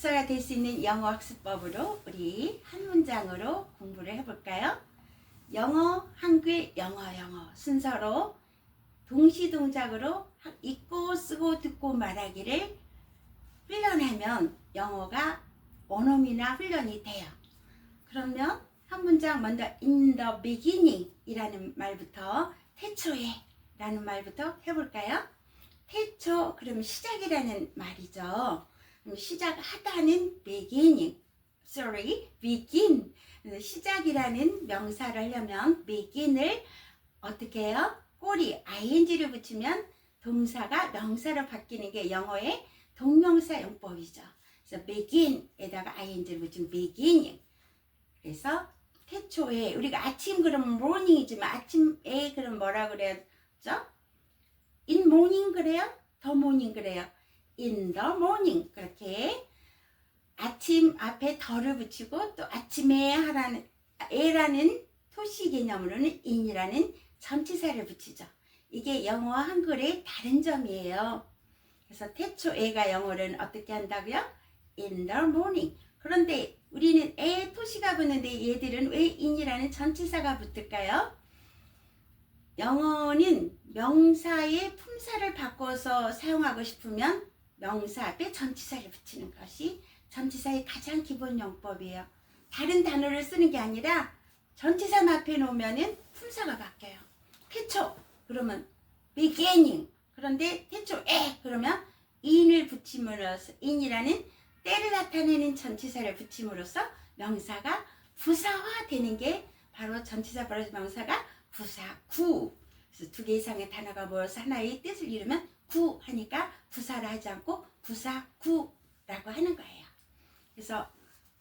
독서가 될 수 있는 영어 학습법으로 우리 한 문장으로 공부를 해볼까요? 영어, 한글, 영어 순서로 동시동작으로 읽고 쓰고 듣고 말하기를 훈련하면 영어가 원어민화 훈련이 돼요. 그러면 한 문장 먼저 in the beginning 이라는 말부터 태초에 라는 말부터 해볼까요? 태초 그러면 시작이라는 말이죠. 시작하다는 begin. 시작이라는 명사를 하려면 begin을 어떻게 해요? 꼬리 ing를 붙이면 동사가 명사로 바뀌는 게 영어의 동명사 용법이죠. 그래서 begin에다가 ing를 붙이면 beginning. 그래서 태초에 우리가 아침 그러면 morning이지만 아침에 그럼 뭐라 그래야죠? in morning 그래요? the morning 그래요? in the morning. 그렇게 아침 앞에 더를 붙이고 또 아침에 하라는 에라는 토시 개념으로는 in이라는 전치사를 붙이죠. 이게 영어와 한글의 다른 점이에요. 그래서 태초에가 영어로는 어떻게 한다고요? in the morning. 그런데 우리는 에 토시가 붙는데 얘들은 왜 in이라는 전치사가 붙을까요? 영어는 명사의 품사를 바꿔서 사용하고 싶으면 명사 앞에 전치사를 붙이는 것이 전치사의 가장 기본 용법이에요. 다른 단어를 쓰는 게 아니라 전치사 앞에 놓으면 품사가 바뀌어요. 태초 그러면 beginning. 그런데 태초에 그러면 in을 붙임으로써 in이라는 때를 나타내는 전치사를 붙임으로써 명사가 부사화되는 게 바로 전치사 플러스 명사가 부사구. 그래서 두 개 이상의 단어가 모여서 하나의 뜻을 이루면 구 하니까 부사를 하지 않고 부사구라고 하는 거예요. 그래서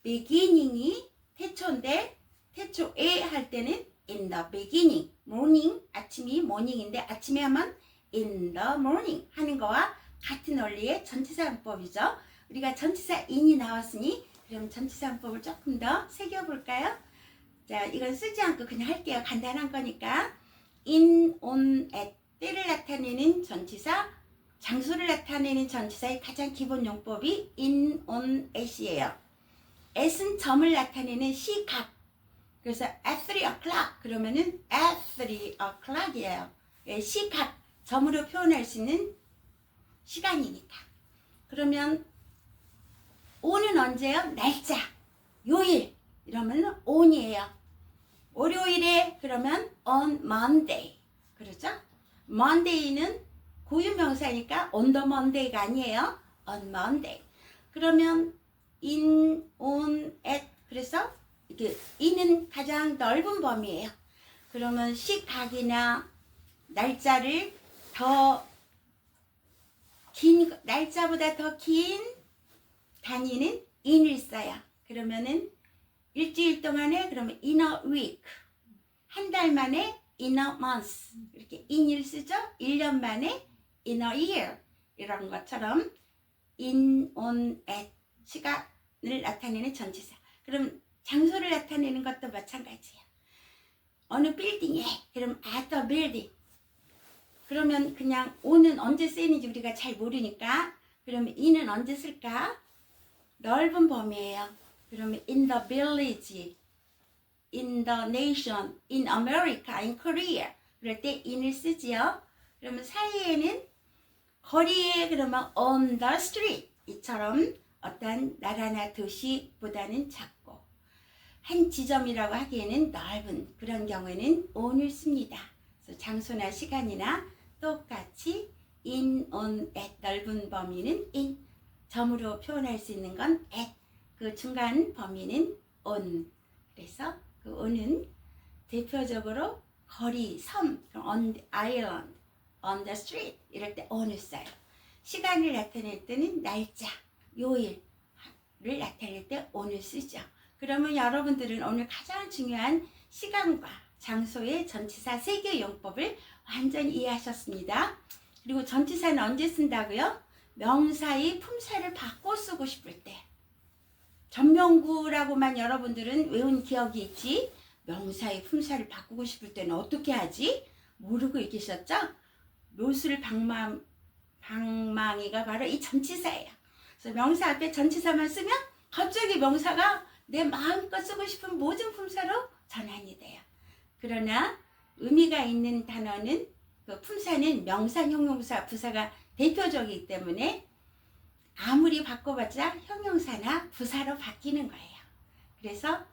beginning이 태초인데 태초에 할 때는 in the beginning, morning, 아침이 morning인데 아침에 하면 in the morning 하는 거와 같은 원리의 전치사 문법이죠. 우리가 전치사 in이 나왔으니 그럼 전치사 문법을 조금 더 새겨볼까요? 자, 이건 쓰지 않고 그냥 할게요. 간단한 거니까. in, on, at 때를 나타내는 전치사, 장소를 나타내는 전치사의 가장 기본 용법이 in, on, at이에요. at은 점을 나타내는 시각. 그래서 at 3 o'clock 그러면은 at 3 o'clock이에요. 시각, 점으로 표현할 수 있는 시간이니까. 그러면 on은 언제요? 날짜, 요일 이러면 on이에요. 월요일에 그러면 on Monday. 그렇죠? Monday는 고유명사니까 on the Monday가 아니에요. on Monday. 그러면 in, on, at. 그래서 이렇게 in은 가장 넓은 범위예요. 그러면 시각이나 날짜를 더 긴, 날짜보다 더 긴 단위는 in을 써요. 그러면은 일주일 동안에 그러면 in a week, 한 달 만에 in a month 이렇게 in을 쓰죠. 1년 만에 in a year 이런 것처럼 in, on, at 시간을 나타내는 전치사. 그럼 장소를 나타내는 것도 마찬가지예요. 어느 빌딩에 그럼 at the building. 그러면 그냥 on은 언제 쓰이는지 우리가 잘 모르니까 그러면 in은 언제 쓸까? 넓은 범위예요. 그러면 in the village, in the nation, in America, in Korea 그럴 때 in을 쓰지요. 그러면 사이에는 거리에 그러면 on the street 이처럼 어떤 나라나 도시보다는 작고 한 지점이라고 하기에는 넓은 그런 경우에는 on을 씁니다. 그래서 장소나 시간이나 똑같이 in, on, at 넓은 범위는 in 점으로 표현할 수 있는 건 at 그 중간 범위는 on. 그래서 그 on은 대표적으로 거리, 섬, on the island, on the street 이럴 때 on을 써요. 시간을 나타낼 때는 날짜, 요일을 나타낼 때 on을 쓰죠. 그러면 여러분들은 오늘 가장 중요한 시간과 장소의 전치사 3개 용법을 완전히 이해하셨습니다. 그리고 전치사는 언제 쓴다고요? 명사의 품사를 바꿔 쓰고 싶을 때. 전명구라고만 여러분들은 외운 기억이 있지 명사의 품사를 바꾸고 싶을 때는 어떻게 하지? 모르고 계셨죠? 묘술 방망이가 바로 이 전치사예요. 그래서 명사 앞에 전치사만 쓰면 갑자기 명사가 내 마음껏 쓰고 싶은 모든 품사로 전환이 돼요. 그러나 의미가 있는 단어는 그 품사는 명사, 형용사, 부사가 대표적이기 때문에 아무리 바꿔봤자 형용사나 부사로 바뀌는 거예요. 그래서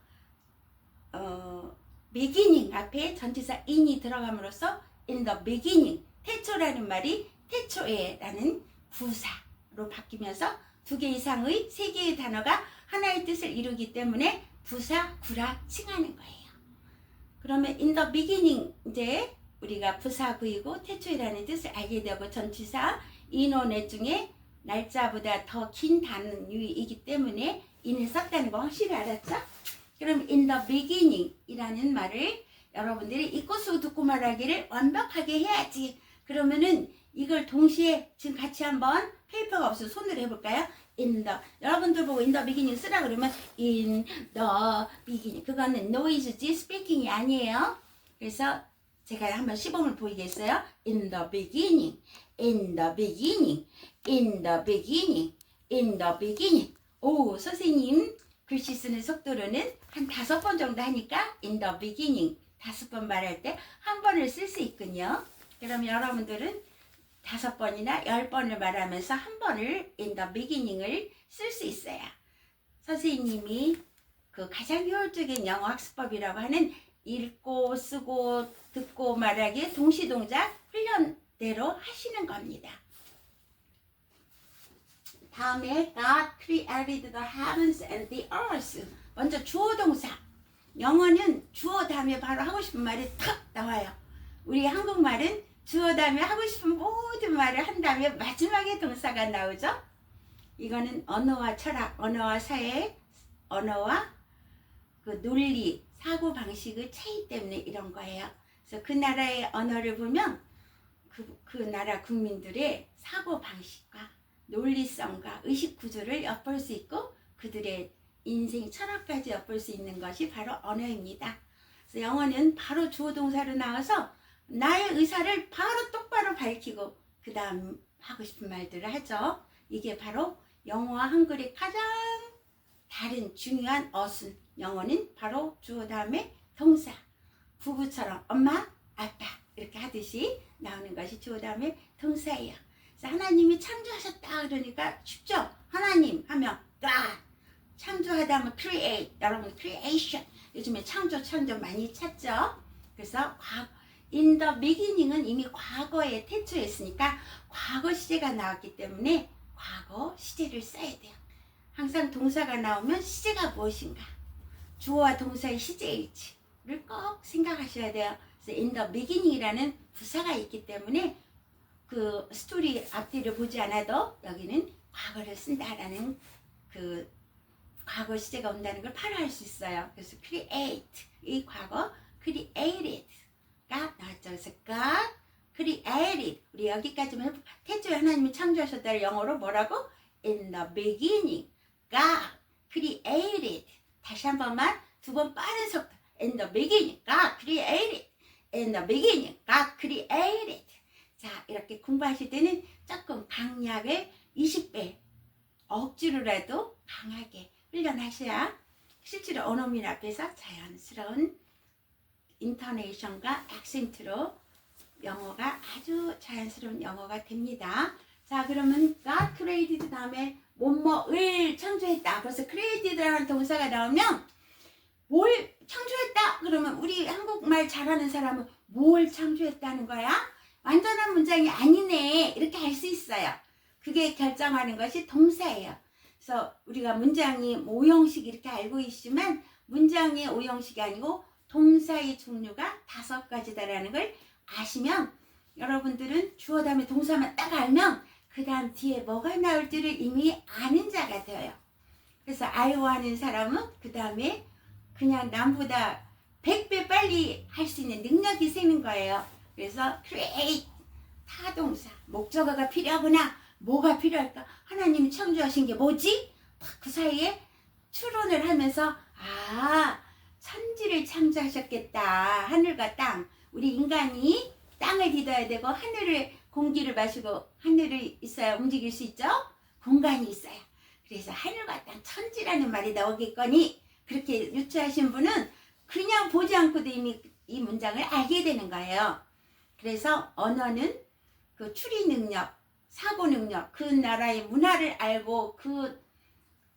beginning 앞에 전치사 in이 들어감으로써 in the beginning, 태초라는 말이 태초에 라는 부사로 바뀌면서 두 개 이상의 세 개의 단어가 하나의 뜻을 이루기 때문에 부사, 구라 칭하는 거예요. 그러면 in the beginning 이제 우리가 부사 구이고 태초이라는 뜻을 알게 되고 전치사 인원의 중에 날짜보다 더 긴 단위이기 때문에 in을 썼다는 거 확실히 알았죠? 그럼 in the beginning 이라는 말을 여러분들이 읽고 듣고 말하기를 완벽하게 해야지. 그러면은 이걸 동시에 지금 같이 한번 페이퍼가 없어서 손으로 해볼까요? in the, 여러분들 보고 in the beginning 쓰라 그러면 in the beginning, 그거는 noise지 speaking이 아니에요. 그래서 제가 한번 시범을 보이겠어요? in the beginning, in the beginning, in the beginning, in the beginning. 오, 선생님 글씨 쓰는 속도로는 한 5번 정도 하니까 in the beginning 5번 말할 때 한 번을 쓸 수 있군요. 그럼 여러분들은 5번이나 10번을 말하면서 한 번을 in the beginning을 쓸 수 있어요. 선생님이 그 가장 효율적인 영어 학습법이라고 하는 읽고 쓰고 듣고 말하기 동시동작 훈련대로 하시는 겁니다. 다음에 God created the heavens and the earth. 먼저 주어 동사. 영어는 주어 다음에 바로 하고 싶은 말이 탁 나와요. 우리 한국말은 주어 다음에 하고 싶은 모든 말을 한 다음에 마지막에 동사가 나오죠. 이거는 언어와 철학, 언어와 사회, 언어와 그 논리, 사고 방식의 차이 때문에 이런 거예요. 그래서 그 나라의 언어를 보면 그 나라 국민들의 사고 방식과 논리성과 의식 구조를 엿볼 수 있고 그들의 인생 철학까지 엿볼 수 있는 것이 바로 언어입니다. 그래서 영어는 바로 주어 동사로 나와서 나의 의사를 바로 똑바로 밝히고 그 다음 하고 싶은 말들을 하죠. 이게 바로 영어와 한글의 가장 다른 중요한 어순. 영어는 바로 주어 다음에 동사. 부부처럼 엄마, 아빠 이렇게 하듯이 나오는 것이 주어 다음에 동사예요. 그래서 하나님이 창조하셨다 그러니까 쉽죠? 하나님 하면 God. 창조하다 하면 create. 여러분 creation. 요즘에 창조 많이 찾죠? 그래서 in the beginning은 이미 과거에 태초였으니까 과거 시제가 나왔기 때문에 과거 시제를 써야 돼요. 항상 동사가 나오면 시제가 무엇인가, 주어와 동사의 시제일지를 꼭 생각하셔야 돼요. 그래서 in the beginning이라는 부사가 있기 때문에 그 스토리 앞뒤를 보지 않아도 여기는 과거를 쓴다라는 그 과거 시제가 온다는 걸 바로 알 수 있어요. 그래서 create, 이 과거 created 가 나왔죠. 그래서 God created. 우리 여기까지만 해볼까? 태초에 하나님이 창조하셨다를 영어로 뭐라고? In the beginning God created. 다시 한 번만, 2번 빠른 속도. In the beginning God created. In the beginning God created. 자, 이렇게 공부하실 때는 조금 강약을 20배 억지로라도 강하게 훈련하셔야 실제로 원어민 앞에서 자연스러운 인터네이션과 액센트로 영어가 아주 자연스러운 영어가 됩니다. 자, 그러면 God created 다음에 뭐뭐을 창조했다. 벌써 created라는 동사가 나오면 뭘 창조했다 그러면 우리 한국말 잘하는 사람은 뭘 창조했다는 거야? 완전한 문장이 아니네 이렇게 할 수 있어요. 그게 결정하는 것이 동사예요. 그래서 우리가 문장이 오형식 이렇게 알고 있지만 문장의 오형식이 아니고 동사의 종류가 5가지다라는 걸 아시면 여러분들은 주어 다음에 동사만 딱 알면 그 다음 뒤에 뭐가 나올지를 이미 아는 자가 되어요. 그래서 아이오하는 사람은 그 다음에 그냥 남보다 100배 빨리 할 수 있는 능력이 생긴 거예요. 그래서 create, 타동사, 목적어가 필요하구나. 뭐가 필요할까? 하나님이 창조하신 게 뭐지? 그 사이에 추론을 하면서 천지를 창조하셨겠다. 하늘과 땅. 우리 인간이 땅을 디뎌야 되고 하늘을 공기를 마시고 하늘을 있어야 움직일 수 있죠? 공간이 있어요. 그래서 하늘과 땅 천지라는 말이 나오겠거니 그렇게 유추하신 분은 그냥 보지 않고도 이미 이 문장을 알게 되는 거예요. 그래서 언어는 그 추리 능력, 사고 능력, 그 나라의 문화를 알고 그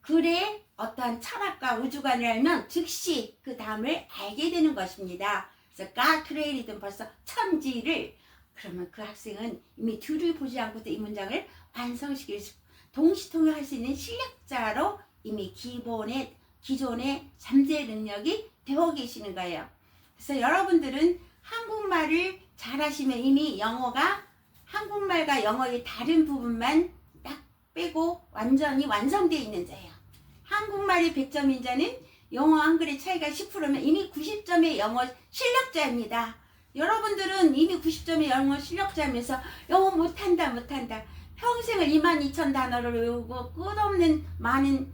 글의 어떠한 철학과 우주관을 알면 즉시 그 다음을 알게 되는 것입니다. 그래서 God created 벌써 천지를, 그러면 그 학생은 이미 뒤를 보지 않고도 이 문장을 완성시킬 수, 동시통역할 수 있는 실력자로 이미 기존의 잠재 능력이 되어 계시는 거예요. 그래서 여러분들은 한국말을 잘하시면 이미 영어가 한국말과 영어의 다른 부분만 딱 빼고 완전히 완성되어 있는 자예요. 한국말이 100점인 자는 영어 한글의 차이가 10%면 이미 90점의 영어 실력자입니다. 여러분들은 이미 90점의 영어 실력자면서 영어 못한다 평생을 22,000단어를 외우고 끝없는 많은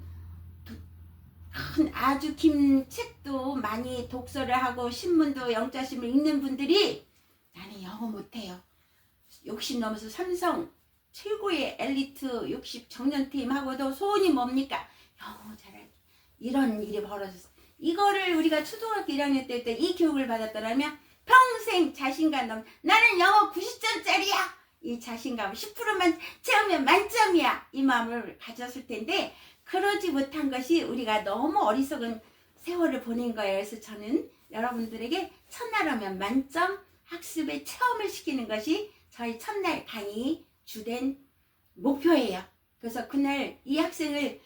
아주 긴 책도 많이 독서를 하고 신문도 영자심을 읽는 분들이 나는 영어 못해요. 욕심 넘어서 삼성 최고의 엘리트 60 정년팀하고도 소원이 뭡니까? 영어 잘하기. 이런 일이 벌어졌어. 이거를 우리가 초등학교 1학년 때부터 이 교육을 받았더라면 평생 자신감 넘, 나는 영어 90점짜리야. 이 자신감 10%만 채우면 만점이야. 이 마음을 가졌을 텐데 그러지 못한 것이 우리가 너무 어리석은 세월을 보낸 거예요. 그래서 저는 여러분들에게 첫날오면 만점 학습의 체험을 시키는 것이 저희 첫날 강의 주된 목표예요. 그래서 그날 이 학생을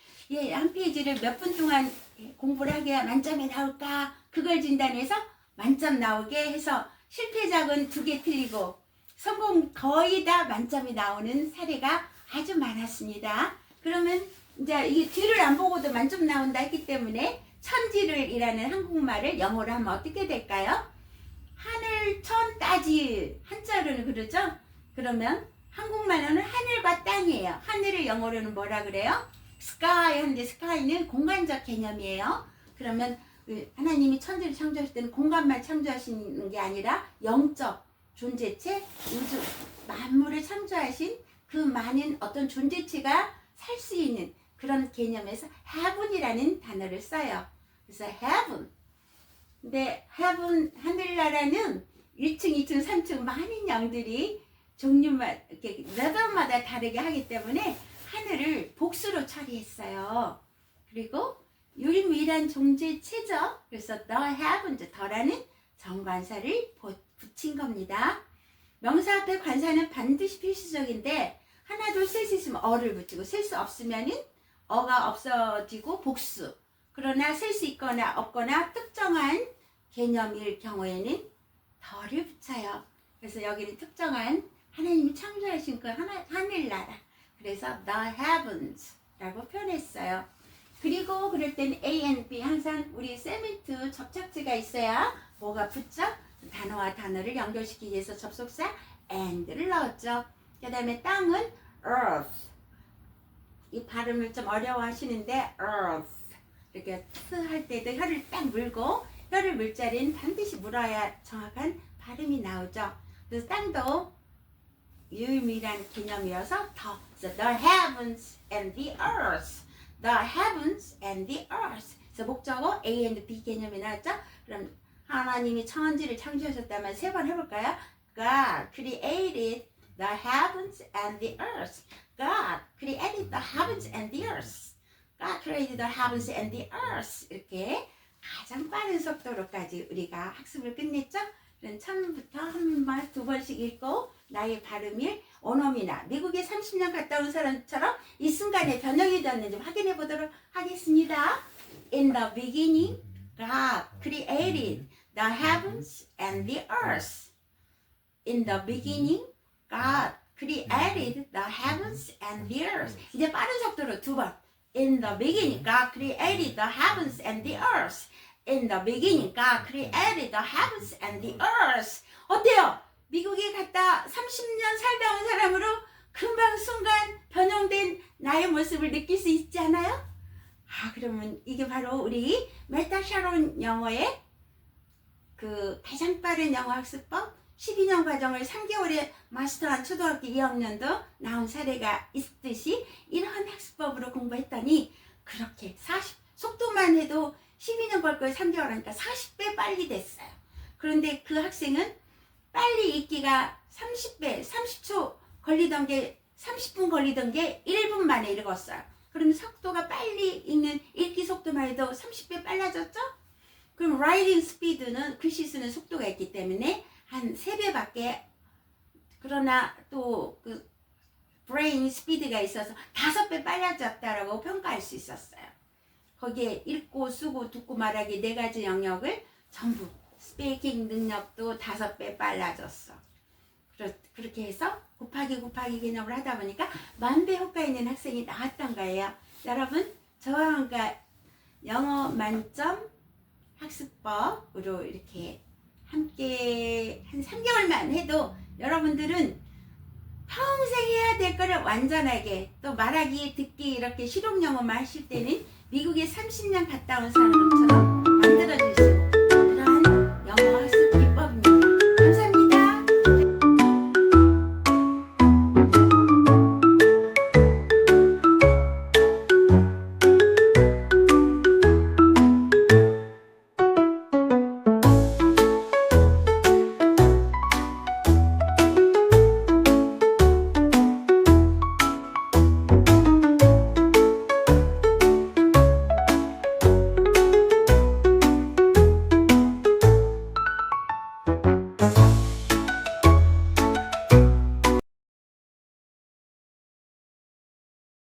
한 페이지를 몇 분 동안 공부를 하게 해야 만점이 나올까 그걸 진단해서 만점 나오게 해서 실패작은 2개 틀리고 성공 거의 다 만점이 나오는 사례가 아주 많았습니다. 그러면 이제 이게 뒤를 안 보고도 만점 나온다 했기 때문에 천지를이라는 한국말을 영어로 하면 어떻게 될까요? 하늘, 천, 따지 한자로는 그러죠? 그러면 한국말로는 하늘과 땅이에요. 하늘을 영어로는 뭐라 그래요? sky 하는데 sky는 공간적 개념이에요. 그러면 하나님이 천지를 창조하실 때는 공간만 창조하시는 게 아니라 영적 존재체, 우주 만물을 창조하신 그 많은 어떤 존재체가 살 수 있는 그런 개념에서 heaven이라는 단어를 써요. 그래서 heaven. 근데 heaven 하늘나라는 1층, 2층, 3층 많은 영들이 종류만 이렇게 레벨마다 다르게 하기 때문에 하늘을 복수로 처리했어요. 그리고 유일무이한 존재체죠. 그래서 the heavens, 더라는 정관사를 붙인 겁니다. 명사 앞에 관사는 반드시 필수적인데 하나 둘 셀 수 있으면 어를 붙이고 셀 수 없으면은 어가 없어지고 복수. 그러나 셀 수 있거나 없거나 특정한 개념일 경우에는 더를 붙여요. 그래서 여기는 특정한 하나님이 창조하신 그 하늘나라. 그래서 the heavens 라고 표현했어요. 그리고 그럴 때는 A and B 항상 우리 세멘트 접착제가 있어야 뭐가 붙죠? 단어와 단어를 연결시키기 위해서 접속사 and를 넣었죠. 그 다음에 땅은 earth. 이 발음을 좀 어려워하시는데 earth. 이렇게 트 할 때도 혀를 딱 물고 혀를 물 자리는 반드시 물어야 정확한 발음이 나오죠. 그래서 땅도 유일무이한 개념이어서 더. So the heavens and the earth. The heavens and the earth. 그래서 목적어 A and B 개념이 나왔죠. 그럼 하나님이 천지를 창조하셨다면 3번 해볼까요? God created the heavens and the earth. God created the heavens and the earth. God created the heavens and the earth. 이렇게 가장 빠른 속도로까지 우리가 학습을 끝냈죠. 그럼 처음부터 한 번, 2번씩 읽고 나의 발음일 원어민이나 미국에 30년 갔다 온 사람처럼 이 순간에 변형이 되었는지 확인해 보도록 하겠습니다. In the beginning, God created the heavens and the earth. In the beginning, God created the heavens and the earth. 이제 빠른 속도로 2번. In the beginning, God created the heavens and the earth. In the beginning, God created the heavens and the earth. 어때요? 미국에 갔다 30년 살다 온 사람으로 금방 순간 변형된 나의 모습을 느낄 수 있지 않아요? 그러면 이게 바로 우리 메타 샤론 영어의 그 가장 빠른 영어 학습법 12년 과정을 3개월에 마스터한 초등학교 2학년도 나온 사례가 있듯이 이러한 학습법으로 공부했더니 그렇게 속도만 해도 12년 걸 걸 3개월 하니까 40배 빨리 됐어요. 그런데 그 학생은 빨리 읽기가 30배, 30초 걸리던 게 30분 걸리던 게 1분 만에 읽었어요. 그럼 속도가 빨리 읽는 읽기 속도만 해도 30배 빨라졌죠? 그럼 writing speed는 글씨 쓰는 속도가 있기 때문에 한 3배밖에, 그러나 또 그 brain speed가 있어서 5배 빨라졌다라고 평가할 수 있었어요. 거기에 읽고 쓰고 듣고 말하기 4가지 영역을 전부 스피킹 능력도 5배 빨라졌어. 그렇게 해서 곱하기 개념을 하다 보니까 10,000배 효과 있는 학생이 나왔던 거예요. 여러분, 저와 함께 영어 만점 학습법으로 이렇게 함께 한 3개월만 해도 여러분들은 평생 해야 될 거를 완전하게, 또 말하기, 듣기 이렇게 실용 영어만 하실 때는 미국에 30년 갔다 온 사람처럼